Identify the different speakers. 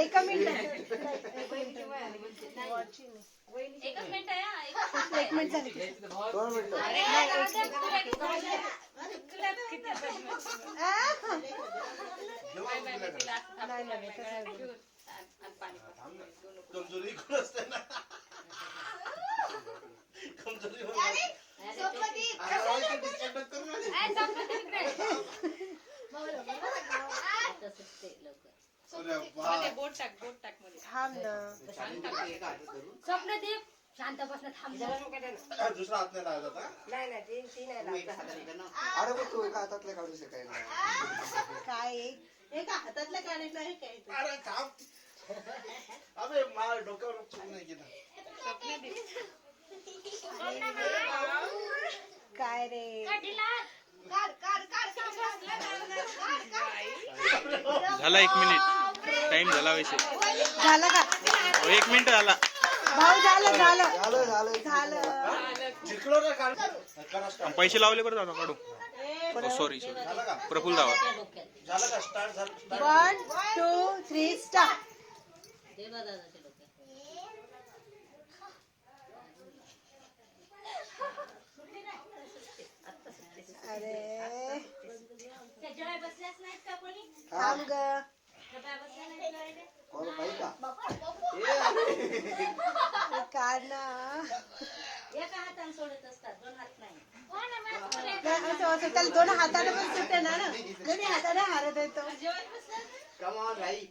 Speaker 1: एका मिनिट एक मिनिट झाली.
Speaker 2: 2 मिनिटं.
Speaker 3: कमजोरी कोण असते ना कमजोरी
Speaker 4: बोट टाक मध्ये
Speaker 1: थांब ना.
Speaker 5: स्वप्नदीप शांत बसणं थांब.
Speaker 3: दुसरा हात नाही लागत आता.
Speaker 2: अरे पण तू एका हातातले काढू शकायला.
Speaker 1: काय एका हातातलं काढायचं आहे काय?
Speaker 3: अरे थांब. अबे मार डोक्यावर चुक नाही केला.
Speaker 1: काय रे
Speaker 6: झाला 1 मिनिट टाइम झाला वैसे.
Speaker 1: झालं का
Speaker 6: 1 मिनिट झाला.
Speaker 1: भाऊ? झालं झालं
Speaker 2: झालं झालं
Speaker 1: झालं.
Speaker 3: जिंकलो ना काढ. करा स्टार्ट.
Speaker 6: पैसे लावले बरं दादा काढू. सॉरी
Speaker 3: झालं का?
Speaker 6: प्रफुल दावा.
Speaker 3: झालं का? स्टार्ट झालं.
Speaker 1: 1 2 3 स्टार्ट. अरे थांब ग.
Speaker 2: कोण बाई का?
Speaker 1: काढ ना.
Speaker 5: एका हाताने सोडत असतात, 2 हात नाही.
Speaker 1: असं त्याला 2 हाताने पण सुटे ना. दोन्ही हाताने हारत येतो.
Speaker 2: कम ऑन भाई.